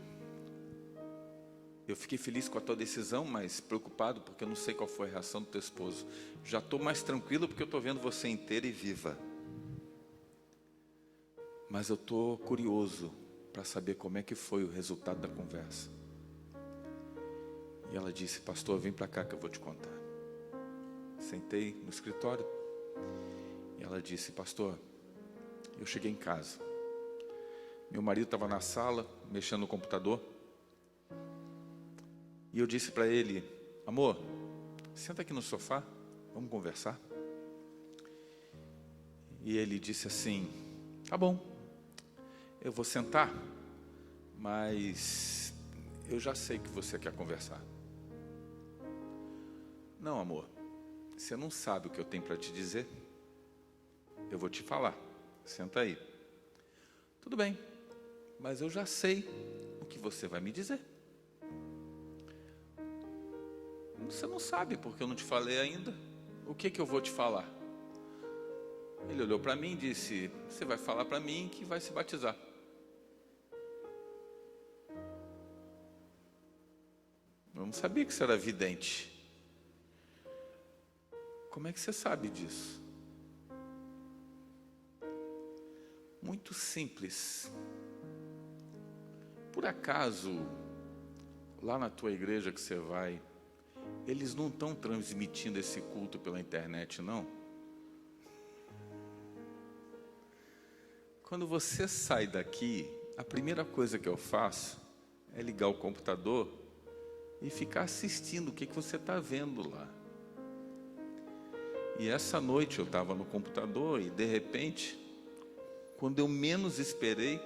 Eu fiquei feliz com a tua decisão, mas preocupado porque eu não sei qual foi a reação do teu esposo. Já estou mais tranquilo porque eu estou vendo você inteira e viva. Mas eu estou curioso para saber como é que foi o resultado da conversa. E ela disse: pastor, vem para cá que eu vou te contar. Sentei no escritório. E ela disse: pastor, eu cheguei em casa. Meu marido estava na sala, mexendo no computador. E eu disse para ele: amor, senta aqui no sofá, vamos conversar. E ele disse assim: tá bom, eu vou sentar, mas eu já sei que você quer conversar. Não, amor, você não sabe o que eu tenho para te dizer. Eu vou te falar, senta aí. Tudo bem, mas eu já sei o que você vai me dizer. Você não sabe porque eu não te falei ainda. O que eu vou te falar? Ele olhou para mim e disse: você vai falar para mim que vai se batizar. Eu não sabia que você era vidente. Como é que você sabe disso? Muito simples. Por acaso, lá na tua igreja que você vai, eles não estão transmitindo esse culto pela internet, não? Quando você sai daqui, a primeira coisa que eu faço é ligar o computador e ficar assistindo o que você está vendo lá. E essa noite eu estava no computador e de repente, quando eu menos esperei,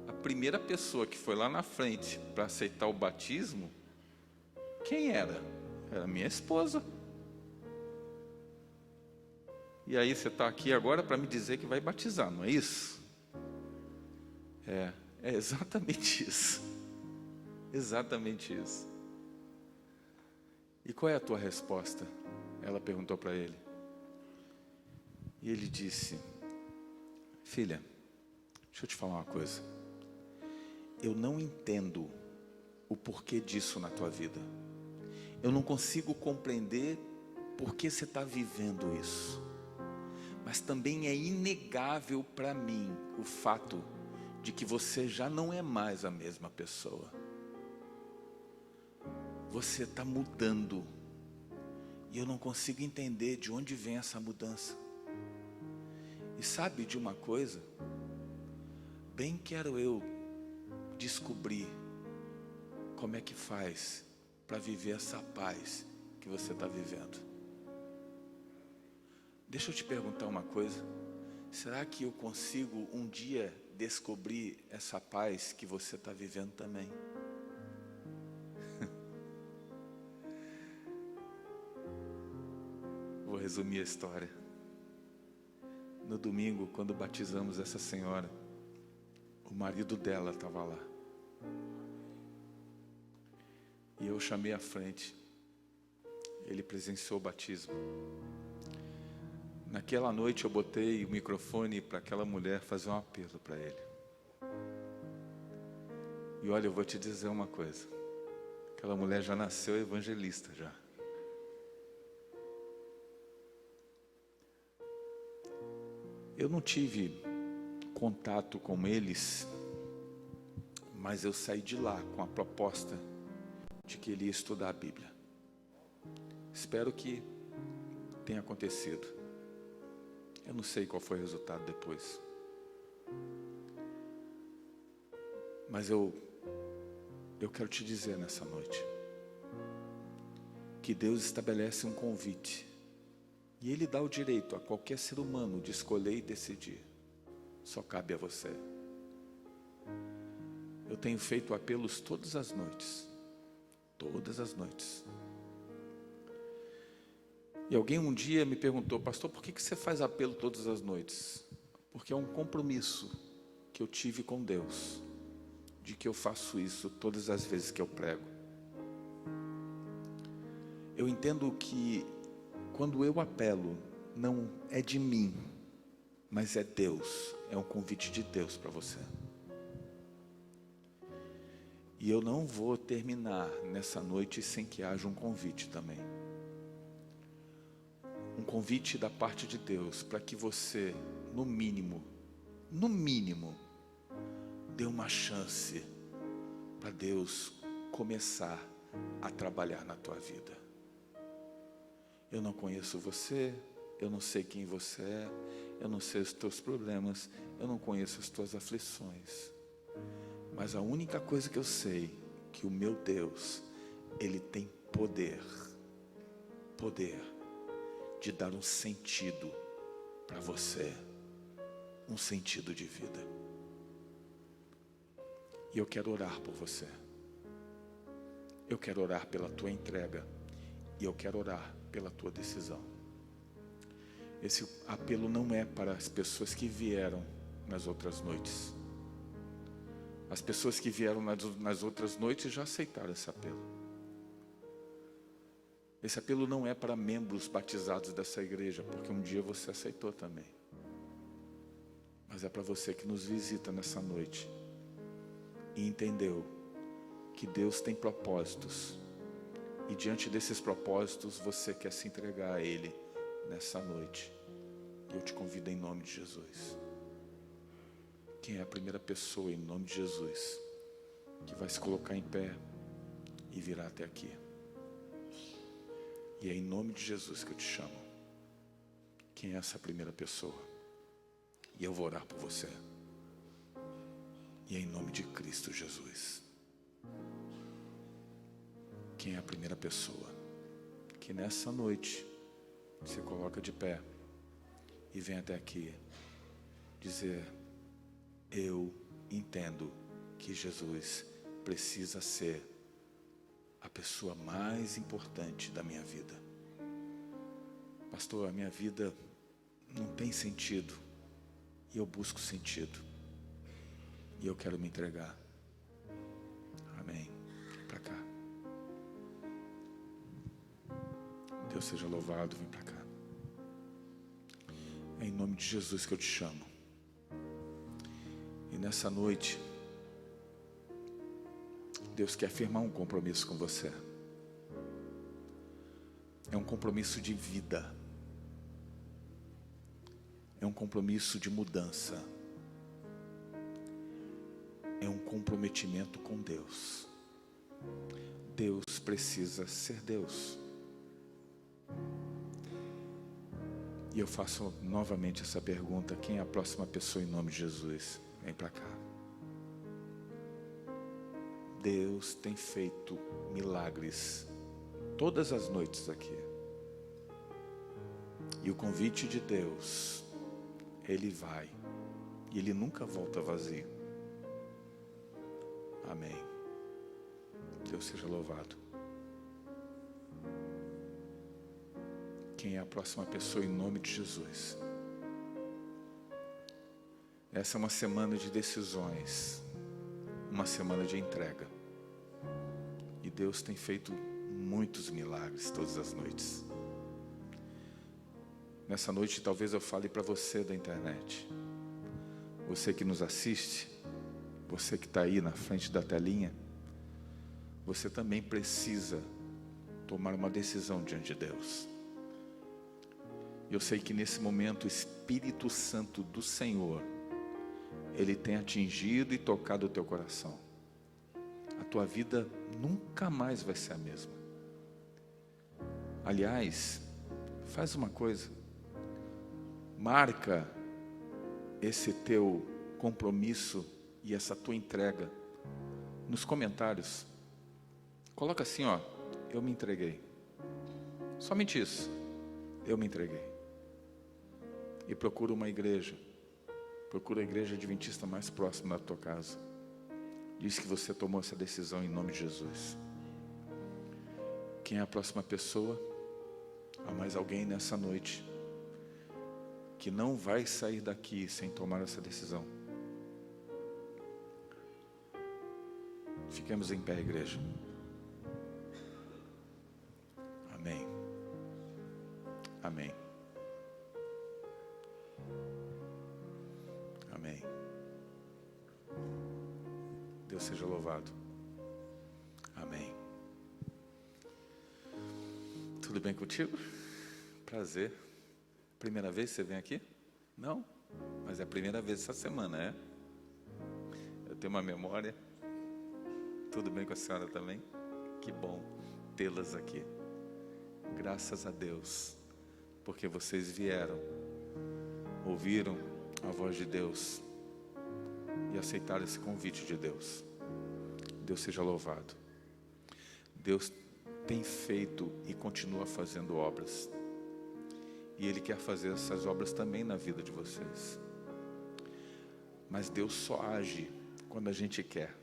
a primeira pessoa que foi lá na frente para aceitar o batismo, quem era? Era minha esposa. E aí você está aqui agora para me dizer que vai batizar, não é isso? É exatamente isso. Exatamente isso. E qual é a tua resposta? Ela perguntou para ele. E ele disse: filha, deixa eu te falar uma coisa. Eu não entendo o porquê disso na tua vida. Eu não consigo compreender por que você está vivendo isso. Mas também é inegável para mim o fato de que você já não é mais a mesma pessoa. Você está mudando. E eu não consigo entender de onde vem essa mudança. E sabe de uma coisa? Bem quero eu descobrir como é que faz para viver essa paz que você está vivendo. Deixa eu te perguntar uma coisa. Será que eu consigo um dia descobrir essa paz que você está vivendo também? Vou resumir a história. No domingo, quando batizamos essa senhora, o marido dela estava lá. E eu chamei à frente. Ele presenciou o batismo. Naquela noite eu botei o microfone para aquela mulher fazer um apelo para ele. E olha, eu vou te dizer uma coisa. Aquela mulher já nasceu evangelista já. Eu não tive contato com eles, mas eu saí de lá com a proposta de que ele ia estudar a Bíblia. Espero que tenha acontecido. Eu não sei qual foi o resultado depois. Mas eu quero te dizer nessa noite que Deus estabelece um convite. E Ele dá o direito a qualquer ser humano de escolher e decidir. Só cabe a você. Eu tenho feito apelos todas as noites. Todas as noites. E alguém um dia me perguntou: pastor, por que você faz apelo todas as noites? Porque é um compromisso que eu tive com Deus, de que eu faço isso todas as vezes que eu prego. Eu entendo que quando eu apelo, não é de mim, mas é Deus, é um convite de Deus para você. E eu não vou terminar nessa noite sem que haja um convite também. Um convite da parte de Deus para que você, no mínimo, dê uma chance para Deus começar a trabalhar na tua vida. Eu não conheço você, eu não sei quem você é, eu não sei os teus problemas, eu não conheço as tuas aflições. Mas a única coisa que eu sei, que o meu Deus, Ele tem poder de dar um sentido para você, um sentido de vida. E eu quero orar por você. Eu quero orar pela tua entrega. E eu quero orar pela tua decisão. Esse apelo não é para as pessoas que vieram nas outras noites. As pessoas que vieram nas outras noites já aceitaram esse apelo. Esse apelo não é para membros batizados dessa igreja, porque um dia você aceitou também. Mas é para você que nos visita nessa noite e entendeu que Deus tem propósitos. E diante desses propósitos, você quer se entregar a Ele nessa noite. E eu te convido em nome de Jesus. Quem é a primeira pessoa em nome de Jesus que vai se colocar em pé e virá até aqui? E é em nome de Jesus que eu te chamo. Quem é essa primeira pessoa? E eu vou orar por você. E é em nome de Cristo Jesus. Quem é a primeira pessoa que nessa noite se coloca de pé e vem até aqui dizer: eu entendo que Jesus precisa ser a pessoa mais importante da minha vida. Pastor, a minha vida não tem sentido e eu busco sentido e eu quero me entregar. Amém. Vem para cá. Deus seja louvado. Vem para cá. É em nome de Jesus que eu te chamo. E nessa noite, Deus quer firmar um compromisso com você. É um compromisso de vida. É um compromisso de mudança. É um comprometimento com Deus. Deus precisa ser Deus. E eu faço novamente essa pergunta: quem é a próxima pessoa em nome de Jesus? Vem para cá. Deus tem feito milagres todas as noites aqui. E o convite de Deus, Ele vai. E Ele nunca volta vazio. Amém. Deus seja louvado. Quem é a próxima pessoa em nome de Jesus? Essa é uma semana de decisões, uma semana de entrega. E Deus tem feito muitos milagres todas as noites. Nessa noite talvez eu fale para você da internet. Você que nos assiste, você que está aí na frente da telinha, você também precisa tomar uma decisão diante de Deus. Eu sei que nesse momento o Espírito Santo do Senhor, Ele tem atingido e tocado o teu coração. A tua vida nunca mais vai ser a mesma. Aliás, faz uma coisa. Marca esse teu compromisso e essa tua entrega nos comentários. Coloca assim, ó: eu me entreguei. Somente isso. Eu me entreguei. E procura uma igreja. Procura a igreja adventista mais próxima da tua casa. Diz que você tomou essa decisão em nome de Jesus. Quem é a próxima pessoa? Há mais alguém nessa noite que não vai sair daqui sem tomar essa decisão? Fiquemos em pé, igreja. Amém. Amém. Amém. Deus seja louvado. Amém. Tudo bem contigo? Prazer. Primeira vez que você vem aqui? Não? Mas é a primeira vez essa semana, é? Eu tenho uma memória. Tudo bem com a senhora também? Que bom tê-las aqui. Graças a Deus, porque vocês vieram, ouviram a voz de Deus e aceitaram esse convite de Deus. Deus seja louvado. Deus tem feito e continua fazendo obras. E Ele quer fazer essas obras também na vida de vocês. Mas Deus só age quando a gente quer.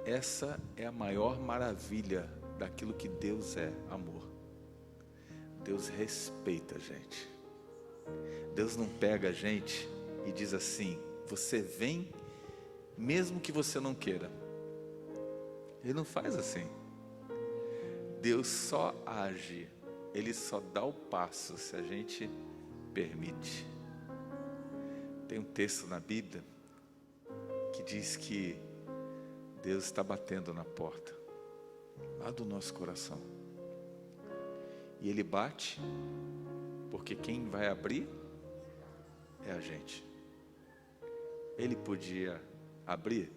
Essa é a maior maravilha daquilo que Deus é, amor. Deus respeita a gente. Deus não pega a gente e diz assim: você vem mesmo que você não queira. Ele não faz assim. Deus só age, Ele só dá o passo se a gente permite. Tem um texto na Bíblia que diz que Deus está batendo na porta lá do nosso coração. E Ele bate porque quem vai abrir é a gente. Ele podia abrir,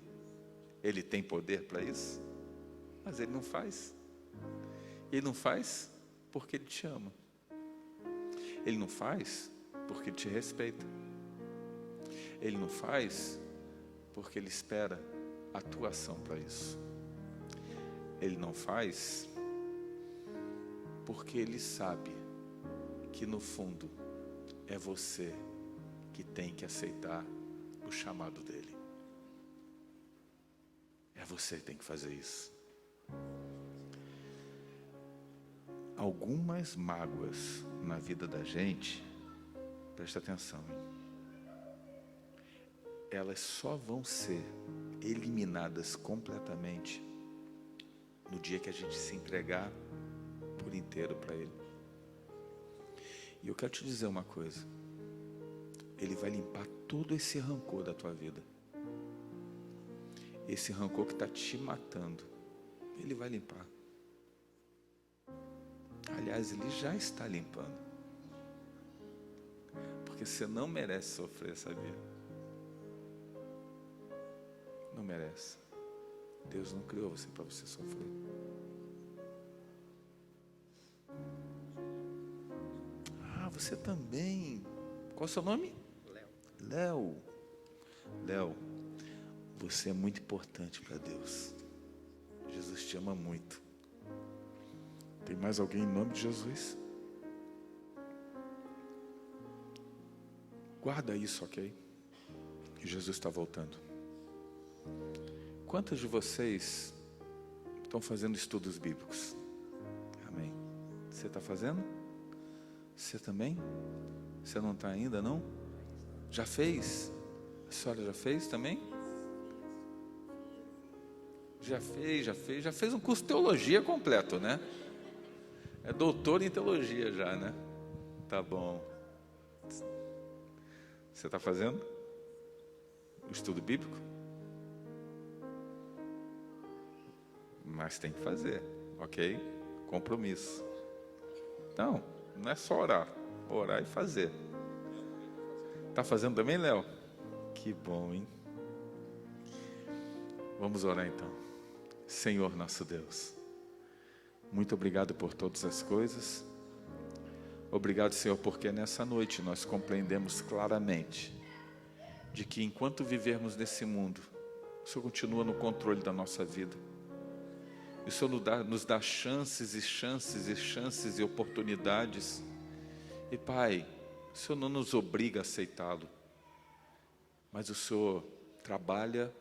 Ele tem poder para isso, mas Ele não faz. Ele não faz porque Ele te ama. Ele não faz porque Ele te respeita. Ele não faz porque Ele espera a tua ação para isso. Ele não faz porque Ele sabe que no fundo é você que tem que aceitar o chamado dEle. É você que tem que fazer isso. Algumas mágoas na vida da gente, presta atenção, hein? Elas só vão ser eliminadas completamente no dia que a gente se entregar por inteiro para Ele. E eu quero te dizer uma coisa: Ele vai limpar todo esse rancor da tua vida. Esse rancor que está te matando, Ele vai limpar. Aliás, Ele já está limpando. Porque você não merece sofrer, sabia? Não merece. Deus não criou você para você sofrer. Ah, você também. Qual é o seu nome? Léo. Léo, você é muito importante para Deus. Jesus te ama muito. Tem mais alguém em nome de Jesus? Guarda isso, ok? Que Jesus está voltando. Quantos de vocês estão fazendo estudos bíblicos? Amém. Você está fazendo? Você também? Você não está ainda, não? Já fez? A senhora já fez também? Já fez um curso de teologia completo, né? É doutor em teologia já, né? Tá bom. Você está fazendo o estudo bíblico? Mas tem que fazer, ok? Compromisso. Então, não é só orar e fazer. Está fazendo também, Léo? Que bom, hein? Vamos orar então. Senhor nosso Deus, muito obrigado por todas as coisas. Obrigado, Senhor, porque nessa noite nós compreendemos claramente de que enquanto vivermos nesse mundo, o Senhor continua no controle da nossa vida. E o Senhor nos dá chances e oportunidades. E Pai, o Senhor não nos obriga a aceitá-lo, mas o Senhor trabalha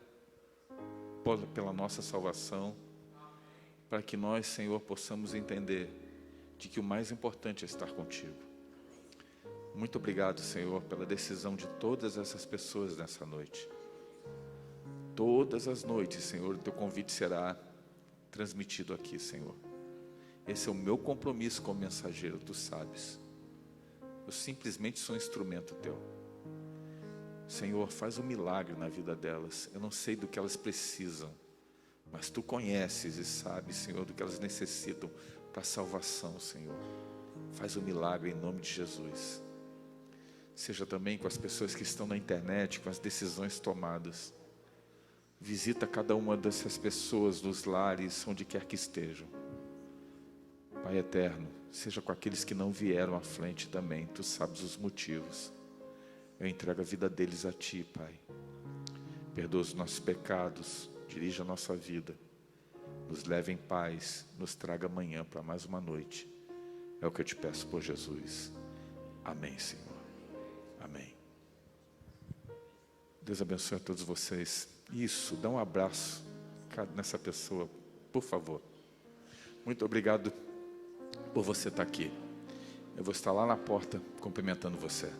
pela nossa salvação, para que nós, Senhor, possamos entender de que o mais importante é estar contigo. Muito obrigado, Senhor, pela decisão de todas essas pessoas nessa noite. Todas as noites, Senhor, o teu convite será transmitido aqui, Senhor. Esse é o meu compromisso como mensageiro, tu sabes. Eu simplesmente sou um instrumento teu. Senhor, faz um milagre na vida delas. Eu não sei do que elas precisam, mas tu conheces e sabes, Senhor, do que elas necessitam para a salvação, Senhor. Faz um milagre em nome de Jesus. Seja também com as pessoas que estão na internet, com as decisões tomadas. Visita cada uma dessas pessoas nos lares, onde quer que estejam. Pai eterno, seja com aqueles que não vieram à frente também. Tu sabes os motivos. Eu entrego a vida deles a Ti, Pai. Perdoa os nossos pecados, dirija a nossa vida. Nos leve em paz, nos traga amanhã para mais uma noite. É o que eu te peço por Jesus. Amém, Senhor. Amém. Deus abençoe a todos vocês. Isso, dá um abraço nessa pessoa, por favor. Muito obrigado por você estar aqui. Eu vou estar lá na porta cumprimentando você.